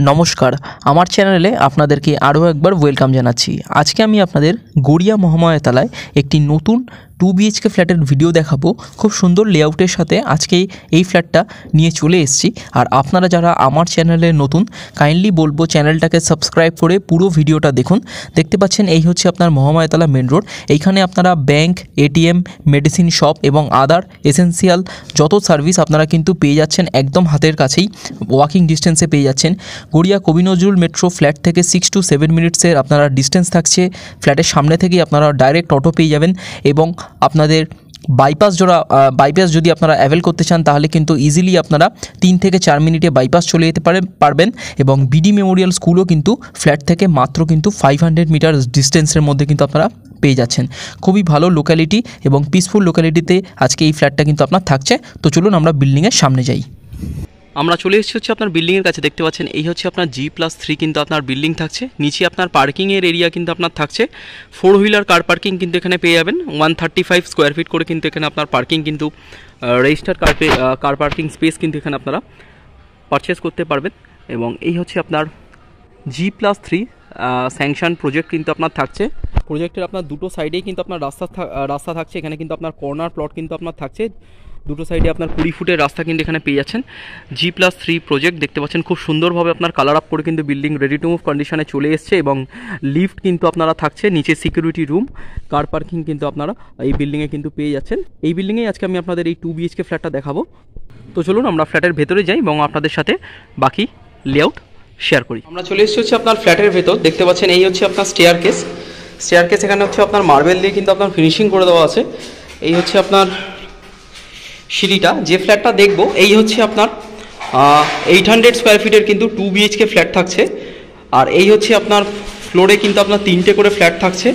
নমস্কার, আমার চ্যানেলে আপনাদেরকে আরও একবার ওয়েলকাম জানাচ্ছি। আজকে আমি আপনাদের গড়িয়া মহামায়াতলায় একটি নতুন 2 BHK ফ্ল্যাটের ভিডিও দেখাবো। খুব সুন্দর লেআউটের সাথে আজকে এই ফ্ল্যাটটা নিয়ে চলে এসেছি। আর আপনারা যারা আমার চ্যানেলে নতুন, কাইন্ডলি বলবো চ্যানেলটাকে সাবস্ক্রাইব করে পুরো ভিডিওটা দেখুন। দেখতে পাচ্ছেন এই হচ্ছে আপনার মহামায়াতলা মেন রোড। এইখানে আপনারা ব্যাংক, এটিএম, মেডিসিন শপ এবং আদার এসেন্সিয়াল যত সার্ভিস আপনারা কিন্তু পেয়ে যাচ্ছেন একদম হাতের কাছেই, ওয়াকিং ডিস্টেন্সে পেয়ে যাচ্ছেন। গড়িয়া কবি নজরুল মেট্রো ফ্ল্যাট থেকে 6 to 7 মিনিটসের আপনারা ডিস্টেন্স থাকছে। ফ্ল্যাটের সামনে থেকেই আপনারা ডাইরেক্ট অটো পেয়ে যাবেন এবং আপনাদের বাইপাস যদি আপনারা অ্যাভেল করতে চান তাহলে কিন্তু ইজিলি আপনারা 3 থেকে 4 মিনিটে বাইপাস চলে যেতে পারবেন। এবং বিডি মেমোরিয়াল স্কুলও কিন্তু ফ্ল্যাট থেকে মাত্র কিন্তু 500 মিটার ডিস্টেন্সের মধ্যে কিন্তু আপনারা পেয়ে যাচ্ছেন। খুবই ভালো লোক্যালিটি এবং পিসফুল লোক্যালিটিতে আজকে এই ফ্ল্যাটটা কিন্তু আপনার থাকছে। তো চলুন আমরা বিল্ডিংয়ের সামনে যাই। আমরা চলে এসেছি হচ্ছে আপনার বিল্ডিংয়ের কাছে। দেখতে পাচ্ছেন এই হচ্ছে আপনার G+3 কিন্তু আপনার বিল্ডিং থাকছে। নিচে আপনার পার্কিংয়ের এরিয়া কিন্তু আপনার থাকছে। 4 হুইলার কার পার্কিং কিন্তু এখানে পেয়ে যাবেন। 135 স্কোয়ার ফিট করে কিন্তু এখানে আপনার পার্কিং কিন্তু রেজিস্টার্ড কার পার্কিং স্পেস কিন্তু এখানে আপনারা পারচেস করতে পারবেন। এবং এই হচ্ছে আপনার G+3 স্যাংশন প্রজেক্ট কিন্তু আপনার থাকছে। প্রজেক্টের আপনার দুটো সাইডেই কিন্তু আপনার রাস্তা থাকছে। এখানে কিন্তু আপনার কর্নার প্লট কিন্তু আপনার থাকছে। দুটো সাইডে আপনার 20 ফুটের রাস্তা কিন্তু এখানে পেয়ে যাচ্ছেন। G+3 প্রজেক্ট দেখতে পাচ্ছেন খুব সুন্দরভাবে আপনার কালার আপ করে কিন্তু বিল্ডিং রেডি টু মুভ কন্ডিশনে চলে এসছে। এবং লিফট কিন্তু আপনারা থাকছে, নিচে সিকিউরিটি রুম, কার পার্কিং কিন্তু আপনারা এই বিল্ডিংয়ে কিন্তু পেয়ে যাচ্ছেন। এই বিল্ডিংয়ে আজকে আমি আপনাদের এই 2 BHK ফ্ল্যাটটা দেখাবো। তো চলুন আমরা ফ্ল্যাটের ভেতরে যাই এবং আপনাদের সাথে বাকি লেআউট শেয়ার করি। আমরা চলে এসেছি হচ্ছে আপনার ফ্ল্যাটের ভেতর। দেখতে পাচ্ছেন এই হচ্ছে আপনার স্টেয়ারকেস এখানে হচ্ছে আপনার মার্বেল দিয়ে কিন্তু আপনার ফিনিশিং করে দেওয়া আছে। এই হচ্ছে আপনার সিঁড়িটা। যে ফ্ল্যাটটা দেখবো এই হচ্ছে আপনার 800 স্কোয়ার ফিটের কিন্তু 2 BHK ফ্ল্যাট থাকছে। আর এই হচ্ছে আপনার ফ্লোরে কিন্তু আপনার 3টে করে ফ্ল্যাট থাকছে।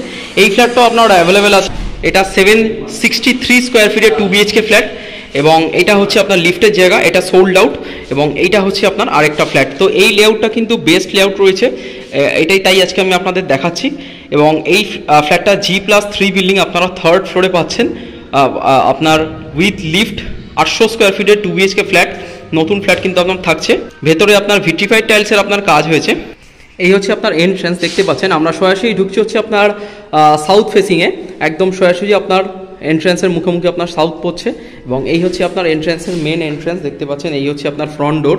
এই ফ্ল্যাটটাও আপনার অ্যাভেলেবেল আছে। এটা 763 স্কোয়ার ফিটের 2 BHK ফ্ল্যাট এবং এটা হচ্ছে আপনার লিফটের জায়গা, এটা সোল্ড আউট। এবং এইটা হচ্ছে আপনার আরেকটা ফ্ল্যাট। তো এই লেআউটটা কিন্তু বেস্ট লেআউট রয়েছে, এটাই তাই আজকে আমি আপনাদের দেখাচ্ছি। এবং এই ফ্ল্যাটটা G+3 বিল্ডিং আপনারা 3rd ফ্লোরে পাচ্ছেন আপনার উইথ লিফট। 800 স্কোয়ার ফিটের 2 BHK ফ্ল্যাট, নতুন ফ্ল্যাট কিন্তু আপনার থাকছে। ভেতরে আপনার ভিট্রিফাইড টাইলসের আপনার কাজ হয়েছে। এই হচ্ছে আপনার এন্ট্রান্স। দেখতে পাচ্ছেন আমরা সরাসরি ঢুকছি হচ্ছে আপনার সাউথ ফেসিংয়ে, একদম সরাসরি আপনার এন্ট্রান্সের মুখোমুখি আপনার সাউথ পড়ছে। এবং এই হচ্ছে আপনার এন্ট্রান্সের মেন এন্ট্রান্স। দেখতে পাচ্ছেন এই হচ্ছে আপনার ফ্রন্ট ডোর,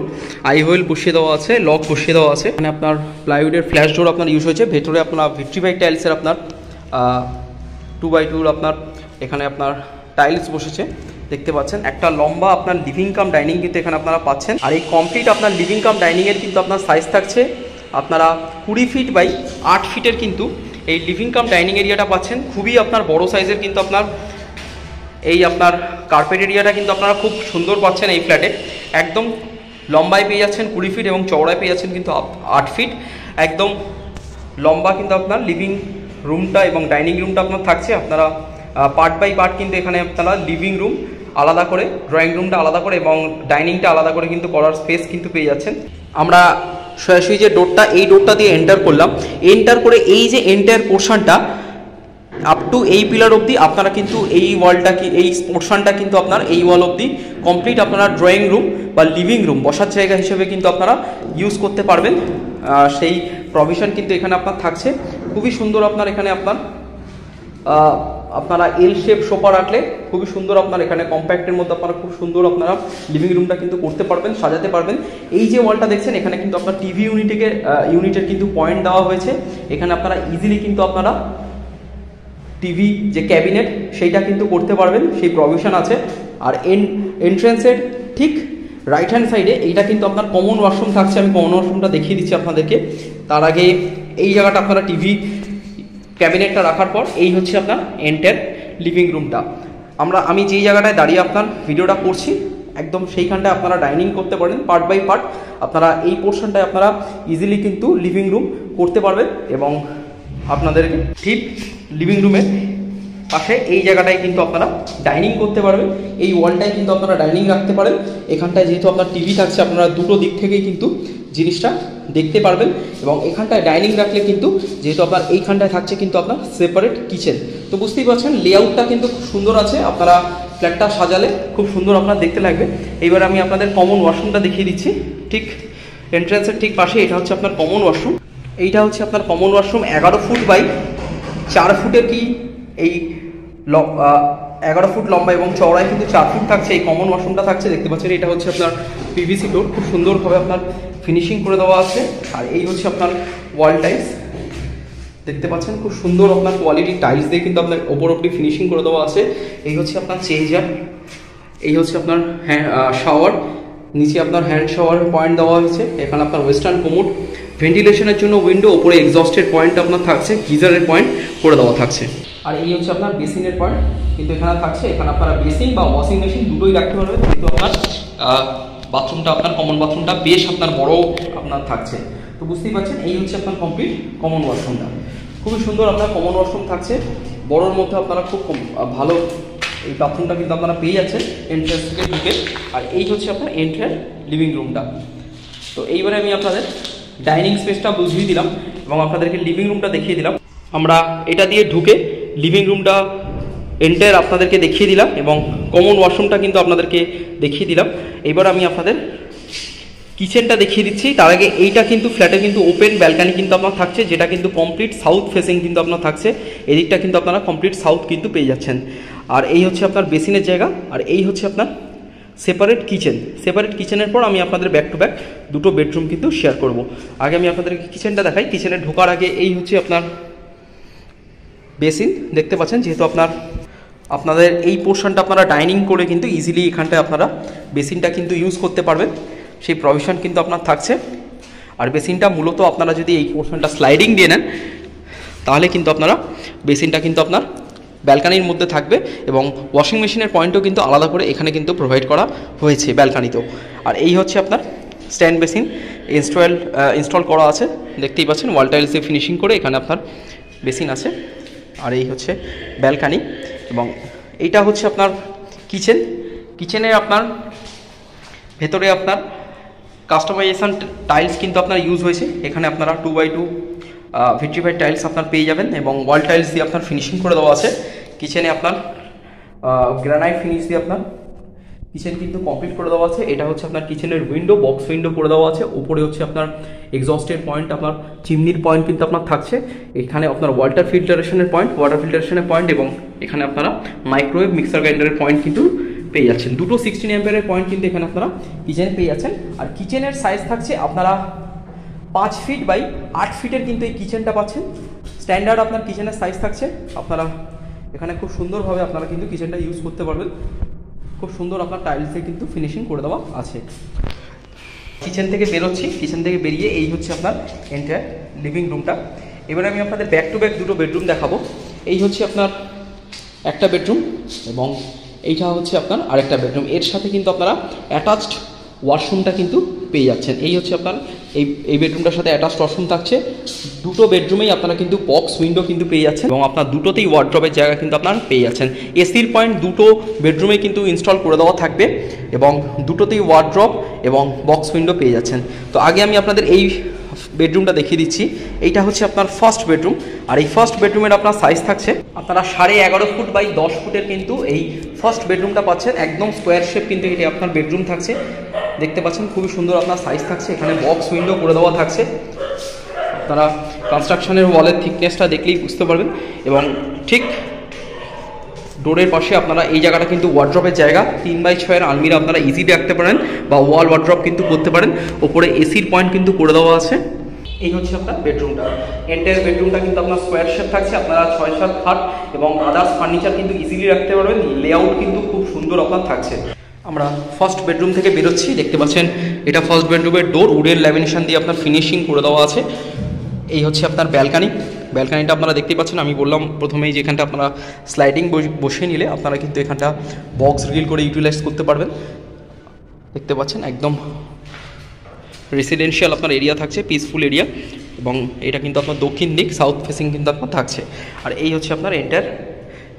আই হোয়েল বসিয়ে দেওয়া আছে, লক বসিয়ে দেওয়া আছে। এখানে আপনার প্লাইউডের ফ্ল্যাশ ডোর আপনার ইউজ হয়েছে। ভেতরে আপনার ভিট্রিফাইড টাইলসের আপনার 2x2 আপনার এখানে আপনার টাইলস বসেছে। দেখতে পাচ্ছেন একটা লম্বা আপনার লিভিং কাম ডাইনিং কিন্তু এখানে আপনারা পাচ্ছেন। আর এই কমপ্লিট আপনার লিভিং কাম ডাইনিংয়ের কিন্তু আপনার সাইজ থাকছে আপনারা 20 ফিট বাই 8 ফিটের কিন্তু এই লিভিং কাম ডাইনিং এরিয়াটা পাচ্ছেন। খুবই আপনার বড় সাইজের কিন্তু আপনার এই আপনার কার্পেট এরিয়াটা কিন্তু আপনারা খুব সুন্দর পাচ্ছেন এই ফ্ল্যাটে। একদম লম্বায় পেয়ে যাচ্ছেন 20 ফিট এবং চওড়ায় পেয়ে যাচ্ছেন কিন্তু 8 ফিট। একদম লম্বা কিন্তু আপনার লিভিং রুমটা এবং ডাইনিং রুমটা আপনার থাকছে। আপনারা পার্ট বাই পার্ট কিন্তু এখানে আপনারা লিভিং রুম আলাদা করে, ড্রয়িং রুমটা আলাদা করে এবং ডাইনিংটা আলাদা করে কিন্তু করার স্পেস কিন্তু পেয়ে যাচ্ছেন। আমরা সরাসরি যে ডোরটা, এই ডোরটা দিয়ে এন্টার করলাম। এন্টার করে এই যে এন্টার পোর্শনটা আপ টু এই পিলার অবধি আপনারা কিন্তু এই ওয়ালটা এই পোর্শনটা কিন্তু আপনার এই ওয়াল অবধি কমপ্লিট আপনারা ড্রয়িং রুম বা লিভিং রুম বসার জায়গা হিসেবে কিন্তু আপনারা ইউজ করতে পারবেন। সেই প্রভিশন কিন্তু এখানে আপনার থাকছে। খুবই সুন্দর আপনার এখানে আপনারা এল শেপ সোফা রাখলে খুবই সুন্দর আপনার এখানে কম্প্যাক্টের মধ্যে আপনারা খুব সুন্দর আপনারা লিভিং রুমটা কিন্তু করতে পারবেন, সাজাতে পারবেন। এই যে ওয়ালটা দেখছেন এখানে কিন্তু আপনার টিভি ইউনিটের কিন্তু পয়েন্ট দেওয়া হয়েছে। এখানে আপনারা ইজিলি কিন্তু আপনারা টিভি যে ক্যাবিনেট সেইটা কিন্তু করতে পারবেন, সেই প্রভিশন আছে। আর এন্ট্রান্সের ঠিক রাইট হ্যান্ড সাইডে এইটা কিন্তু আপনার কমন ওয়াশরুম থাকছে। আমি কমন ওয়াশরুমটা দেখিয়ে দিচ্ছি আপনাদেরকে। তার আগে এই জায়গাটা আপনারা টিভি ক্যাবিনেটটা রাখার পর এই হচ্ছে আপনার এন্টার লিভিং রুমটা। আমি যেই জায়গাটায় দাঁড়িয়ে আপনার ভিডিওটা করছি একদম সেইখানটায় আপনারা ডাইনিং করতে পারেন। পার্ট বাই পার্ট আপনারা এই পোর্শনটায় আপনারা ইজিলি কিন্তু লিভিং রুম করতে পারবেন। এবং আপনাদেরকে ঠিক লিভিং রুমের পাশে এই জায়গাটায় কিন্তু আপনারা ডাইনিং করতে পারবেন। এই ওয়ালটায় কিন্তু আপনারা ডাইনিং রাখতে পারেন। এখানটায় যেহেতু আপনার টিভি থাকছে আপনারা দুটো দিক থেকেই কিন্তু জিনিসটা দেখতে পারবেন। এবং এখানটায় ডাইনিং রাখলে কিন্তু যেহেতু আপনার এইখানটায় থাকছে কিন্তু আপনার সেপারেট কিচেন। তো বুঝতেই পারছেন লেআউটটা কিন্তু খুব সুন্দর আছে। আপনারা ফ্ল্যাটটা সাজালে খুব সুন্দর আপনার দেখতে লাগবে। এইবার আমি আপনাদের কমন ওয়াশরুমটা দেখিয়ে দিচ্ছি। ঠিক এন্ট্রান্সের ঠিক পাশে এটা হচ্ছে আপনার কমন ওয়াশরুম। এইটা হচ্ছে আপনার কমন ওয়াশরুম, 11 ফুট বাই 4 ফুটের কি এই 11 ফুট লম্বা এবং চওড়ায় কিন্তু 4 ফুট থাকছে এই কমন ওয়াশরুমটা থাকছে। দেখতে পাচ্ছেন এটা হচ্ছে আপনার পিভিসি ডোর, খুব সুন্দরভাবে আপনার ফিনিশিং করে দেওয়া আছে। আর এই হচ্ছে আপনার ওয়াল টাইলস, দেখতে পাচ্ছেন খুব সুন্দর আপনার কোয়ালিটি টাইলস দিয়ে কিন্তু আপনার ওপর অব্দি ফিনিশিং করে দেওয়া আছে। এই হচ্ছে আপনার চেঞ্জার, এই হচ্ছে আপনার শাওয়ার, নিচে আপনার হ্যান্ড শাওয়ার পয়েন্ট দেওয়া হয়েছে। এখানে আপনার ওয়েস্টার্ন কোমোড, ভেন্টিলেশনের জন্য উইন্ডো, ওপরে এক্সস্টের পয়েন্ট আপনার থাকছে, গিজারের পয়েন্ট করে দেওয়া থাকছে। আর এই হচ্ছে আপনার বেসিনের পয়েন্ট কিন্তু এখানে থাকছে। এখানে আপনারা বেসিন বা ওয়াশিং মেশিন দুটোই রাখতে পারবেন, কিন্তু আপনার বাথরুমটা আপনার কমন বাথরুমটা বেশ আপনার বড় আপনার থাকছে। তো বুঝতেই পারছেন এই হচ্ছে আপনার কমপ্লিট কমন ওয়াশরুমটা। খুবই সুন্দর আপনার কমন ওয়াশরুম থাকছে, বড়োর মধ্যে আপনারা খুব ভালো এই বাথরুমটা কিন্তু আপনারা পেয়ে যাচ্ছেন এন্ট্রান্স থেকে ঢুকে। আর এই হচ্ছে আপনার এন্ট্রার লিভিং রুমটা। তো এইবারে আমি আপনাদের ডাইনিং স্পেসটা বুঝিয়ে দিলাম এবং আপনাদেরকে লিভিং রুমটা দেখিয়ে দিলাম। আমরা এটা দিয়ে ঢুকে লিভিং রুমটা এন্টার আপনাদেরকে দেখিয়ে দিলাম এবং কমন ওয়াশরুমটা কিন্তু আপনাদেরকে দেখিয়ে দিলাম। এবার আমি আপনাদের কিচেনটা দেখিয়ে দিচ্ছি। তার আগে এইটা কিন্তু ফ্ল্যাটে কিন্তু ওপেন ব্যালকানি কিন্তু আপনার থাকছে, যেটা কিন্তু কমপ্লিট সাউথ ফেসিং কিন্তু আপনার থাকছে। এদিকটা কিন্তু আপনারা কমপ্লিট সাউথ কিন্তু পেয়ে যাচ্ছেন। আর এই হচ্ছে আপনার বেসিনের জায়গা, আর এই হচ্ছে আপনার সেপারেট কিচেন। সেপারেট কিচেনের পর আমি আপনাদের ব্যাক টু ব্যাক দুটো বেডরুম কিন্তু শেয়ার করব। আগে আমি আপনাদেরকে কিচেনটা দেখাই। কিচেনে ঢোকার আগে এই হচ্ছে আপনার বেসিন, দেখতে পাচ্ছেন যেহেতু আপনাদের এই পোর্শনটা আপনারা ডাইনিং করে কিন্তু ইজিলি এখানটায় আপনারা বেসিনটা কিন্তু ইউজ করতে পারবেন, সেই প্রভিশন কিন্তু আপনার থাকছে। আর বেসিনটা মূলত আপনারা যদি এই পোর্শনটা স্লাইডিং দিয়ে নেন তাহলে কিন্তু আপনারা বেসিনটা কিন্তু আপনার ব্যালকানির মধ্যে থাকবে এবং ওয়াশিং মেশিনের পয়েন্টও কিন্তু আলাদা করে এখানে কিন্তু প্রোভাইড করা হয়েছে ব্যালকানিতেও। আর এই হচ্ছে আপনার স্ট্যান্ড বেসিন ইনস্টল করা আছে, দেখতেই পাচ্ছেন ওয়াল টাইলস দিয়ে ফিনিশিং করে এখানে আপনার বেসিন আছে। আর এই হচ্ছে ব্যালকানি এবং এইটা হচ্ছে আপনার কিচেনে আপনার ভেতরে আপনার কাস্টমাইজেশন টাইলস কিন্তু আপনার ইউজ হয়েছে। এখানে আপনারা 2x2 ভিট্রিফাইড টাইলস আপনার পেয়ে যাবেন এবং ওয়াল টাইলস দিয়ে আপনার ফিনিশিং করে দেওয়া আছে। কিচেনে আপনার গ্রানাইট ফিনিশ দিয়ে আপনার কিচেন কিন্তু কমপ্লিট করে দেওয়া আছে। এটা হচ্ছে আপনার কিচেনের উইন্ডো, বক্স উইন্ডো করে দেওয়া আছে। উপরে হচ্ছে আপনার এক্সস্টের পয়েন্ট, আপনার চিমনির পয়েন্ট কিন্তু আপনার থাকছে। এখানে আপনার ওয়াটার ফিল্টারেশনের পয়েন্ট এবং এখানে আপনারা মাইক্রোওয়েভ মিক্সার গ্রাইন্ডারের পয়েন্ট কিন্তু পেয়ে যাচ্ছেন। দুটো 16 অ্যাম্পিয়ারের পয়েন্ট কিন্তু এখানে আপনারা কিচেনে পেয়ে যাচ্ছেন। আর কিচেনের সাইজ থাকছে আপনারা 5 ফিট বাই 8 ফিটের কিন্তু এই কিচেনটা পাচ্ছেন। স্ট্যান্ডার্ড আপনার কিচেনের সাইজ থাকছে। আপনারা এখানে খুব সুন্দরভাবে আপনারা কিন্তু কিচেনটা ইউজ করতে পারবেন। খুব সুন্দর আপনার টাইলসে কিন্তু ফিনিশিং করে দেওয়া আছে। কিচেন থেকে বেরোচ্ছি, কিচেন থেকে বেরিয়ে এই হচ্ছে আপনার এন্টায়ার লিভিং রুমটা। এবারে আমি আপনাদের ব্যাক টু ব্যাক দুটো বেডরুম দেখাবো। এই হচ্ছে আপনার একটা বেডরুম এবং এইটা হচ্ছে আপনার আরেকটা বেডরুম। এর সাথে কিন্তু আপনারা অ্যাটাচড ওয়াশরুমটা কিন্তু পেয়ে যাচ্ছেন। এই হচ্ছে আপনার এই বেডরুমটার সাথে অ্যাটাচড ওয়াশরুম থাকছে। দুটো বেডরুমেই আপনারা কিন্তু বক্স উইন্ডো কিন্তু পেয়ে যাচ্ছেন এবং আপনার দুটোতেই ওয়ার্ড্রপের জায়গা কিন্তু আপনারা পেয়ে যাচ্ছেন। এসির পয়েন্ট দুটো বেডরুমে কিন্তু ইনস্টল করে দেওয়া থাকবে এবং দুটোতেই ওয়ার্ড্রপ এবং বক্স উইন্ডো পেয়ে যাচ্ছেন। তো আগে আমি আপনাদের এই বেডরুমটা দেখিয়ে দিচ্ছি। এইটা হচ্ছে আপনার ফার্স্ট বেডরুম। আর এই ফার্স্ট বেডরুমের আপনার সাইজ থাকছে আপনারা 11.5 ফুট বাই 10 ফুটের কিন্তু এই ফার্স্ট বেডরুমটা পাচ্ছেন। একদম স্কোয়ার শেপ কিন্তু এটি আপনার বেডরুম থাকছে, দেখতে পাচ্ছেন খুবই সুন্দর আপনার সাইজ থাকছে। এখানে বক্স উইন্ডো করে দেওয়া থাকছে। আপনারা কনস্ট্রাকশনের ওয়ালের থিকনেসটা দেখলেই বুঝতে পারবেন এবং ঠিক ডোরের পাশে আপনারা এই জায়গাটা কিন্তু ওয়ার্ড্রপের জায়গা। 3x6 আলমিরা আপনারা ইজিলি রাখতে পারেন বা ওয়াল ওয়ার্ড্রপ কিন্তু করতে পারেন। ওপরে এসির পয়েন্ট কিন্তু করে দেওয়া আছে। এই হচ্ছে আপনার বেডরুমটা। এন্টায়ার বেডরুমটা কিন্তু আপনার স্কোয়ার শেপ থাকছে। আপনারা 6-7 খাট এবং আদার্স ফার্নিচার কিন্তু ইজিলি রাখতে পারবেন। লেআউট কিন্তু খুব সুন্দর আপনার থাকছে। আমরা ফার্স্ট বেডরুম থেকে বেরোচ্ছি, দেখতে পাচ্ছেন এটা ফার্স্ট বেডরুমের ডোর, উডের ল্যামিনেশন দিয়ে আপনার ফিনিশিং করে দেওয়া আছে। এই হচ্ছে আপনার ব্যালকানিটা আপনারা দেখতেই পাচ্ছেন। আমি বললাম প্রথমেই যে এখানটা আপনারা স্লাইডিং বসিয়ে নিলে আপনারা কিন্তু এখানটা বক্স গ্রিল করে ইউটিলাইজ করতে পারবেন। দেখতে পাচ্ছেন একদম রেসিডেন্সিয়াল আপনার এরিয়া থাকছে, পিসফুল এরিয়া এবং এটা কিন্তু আপনার দক্ষিণ দিক সাউথ ফেসিং কিন্তু আপনার থাকছে। আর এই হচ্ছে আপনার এন্টায়ার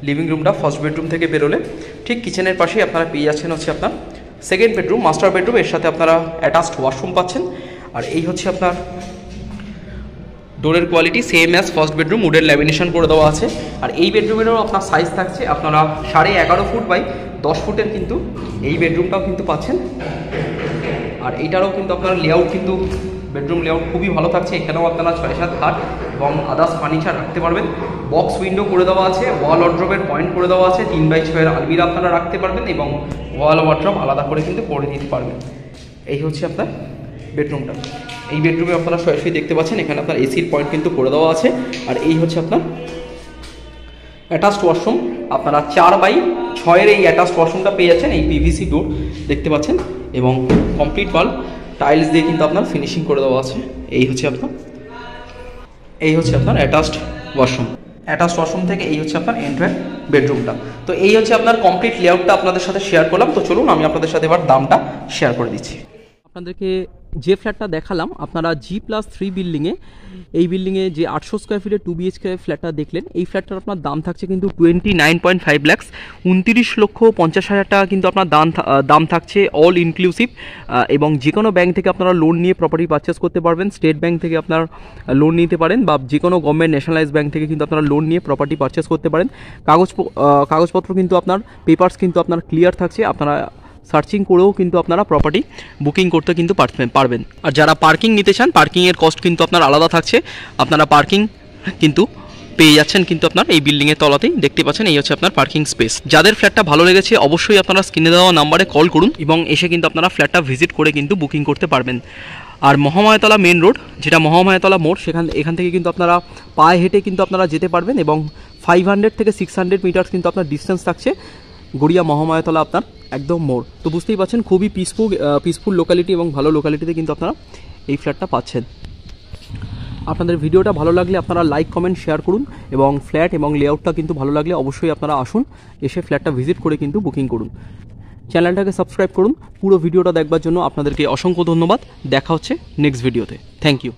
লিভিং রুমটা। ফার্স্ট বেডরুম থেকে বেরোলে ঠিক কিচেনের পাশেই আপনারা পেয়ে যাচ্ছেন হচ্ছে আপনার সেকেন্ড বেডরুম, মাস্টার বেডরুম। এর সাথে আপনারা অ্যাটাচড ওয়াশরুম পাচ্ছেন। আর এই হচ্ছে আপনার ডোরের quality same as first bedroom, উডের ল্যামিনেশন করে দেওয়া আছে। আর এই বেডরুমেরও আপনার সাইজ থাকছে আপনারা 11.5 ফুট বাই 10 ফুটের কিন্তু এই বেডরুমটাও কিন্তু পাচ্ছেন। আর এইটারও কিন্তু আপনার লেআউট কিন্তু বেডরুম লেআউট খুবই ভালো থাকছে। এখানেও আপনারা 6-7 খাট এবং আদার্স ফার্নিচার রাখতে পারবেন। বক্স উইন্ডো করে দেওয়া আছে, ওয়াল ওয়ার্ড্রবের পয়েন্ট করে দেওয়া আছে, 3x6 আলমিরা আপনারা রাখতে পারবেন এবং ওয়াল ওয়ার্ড্রব আলাদা করে কিন্তু করে দিতে পারবেন। এই হচ্ছে আপনার বেডরুমটা। এই বেডরুমে আপনারা সরাসরি দেখতে পাচ্ছেন এখানে আপনার এসির পয়েন্ট কিন্তু করে দেওয়া আছে। আর এই হচ্ছে আপনার অ্যাটাচড ওয়াশরুম। আপনারা 4x6 এই অ্যাটাচড ওয়াশরুমটা পেয়ে যাচ্ছেন। এই পিভিসি ডোর দেখতে পাচ্ছেন এবং কমপ্লিট ওয়াল টাইলস দিয়ে কিন্তু আপনার ফিনিশিং করে দেওয়া আছে। এই হচ্ছে আপনার অ্যাটাচড ওয়াশরুম। অ্যাটাচড ওয়াশরুম থেকে এই হচ্ছে আপনার এন্ট্রান্স বেডরুমটা। তো এই হচ্ছে আপনার কমপ্লিট লেআউটটা আপনাদের সাথে শেয়ার করলাম। তো চলুন আমি আপনাদের সাথে এবার দামটা শেয়ার করে দিচ্ছি। আপনাদেরকে যে ফ্ল্যাটটা দেখালাম, আপনারা G+3 বিল্ডিংয়ে, এই বিল্ডিংয়ে যে 800 স্কোয়ার ফিটের 2 BHK ফ্ল্যাটটা দেখলেন, এই ফ্ল্যাটটার আপনার দাম থাকছে কিন্তু 29.5 lakhs, 29,50,000 টাকা কিন্তু আপনার দাম থাকছে অল ইনক্লুসিভ। এবং যে কোনো ব্যাংক থেকে আপনারা লোন নিয়ে প্রপার্টি পারচেস করতে পারবেন। স্টেট ব্যাংক থেকে আপনার লোন নিতে পারেন বা যে কোনো গভর্নমেন্ট ন্যাশনালাইজ ব্যাংক থেকে কিন্তু আপনারা লোন নিয়ে প্রপার্টি পারচেস করতে পারেন। কাগজপত্র কিন্তু আপনার পেপারস কিন্তু আপনার ক্লিয়ার থাকছে। আপনারা সার্চিং করেও কিন্তু আপনারা প্রপার্টি বুকিং করতে কিন্তু পারবেন। আর যারা পার্কিং নিতে চান, পার্কিংয়ের কস্ট কিন্তু আপনার আলাদা থাকছে। আপনারা পার্কিং কিন্তু পেয়ে যাচ্ছেন কিন্তু আপনার এই বিল্ডিংয়ের তলাতেই দেখতে পাচ্ছেন। এই হচ্ছে আপনার পার্কিং স্পেস। যাদের ফ্ল্যাটটা ভালো লেগেছে অবশ্যই আপনারা স্ক্রিনে দেওয়া নাম্বারে কল করুন এবং এসে কিন্তু আপনারা ফ্ল্যাটটা ভিজিট করে কিন্তু বুকিং করতে পারবেন। আর মহামায়াতলা মেন রোড, যেটা মহামায়াতলা মোড়, এখান থেকে কিন্তু আপনারা পায়ে হেঁটে কিন্তু আপনারা যেতে পারবেন এবং 500 থেকে 600 মিটার কিন্তু আপনার ডিস্টেন্স থাকছে গড়িয়া মহামায়াতলা আপনার একদম মোড়। তো বুঝতেই পারছেন খুবই পিসফুল লোকালিটি এবং ভালো লোকালিটিতে কিন্তু আপনারা এই ফ্ল্যাটটা পাচ্ছেন। আপনাদের ভিডিওটা ভালো লাগলে আপনারা লাইক, কমেন্ট, শেয়ার করুন এবং ফ্ল্যাট এবং লেআউটটা কিন্তু ভালো লাগলে অবশ্যই আপনারা আসুন, এসে ফ্ল্যাটটা ভিজিট করে কিন্তু বুকিং করুন। চ্যানেলটাকে সাবস্ক্রাইব করুন। পুরো ভিডিওটা দেখবার জন্য আপনাদেরকে অসংখ্য ধন্যবাদ। দেখা হচ্ছে নেক্সট ভিডিওতে। Thank you.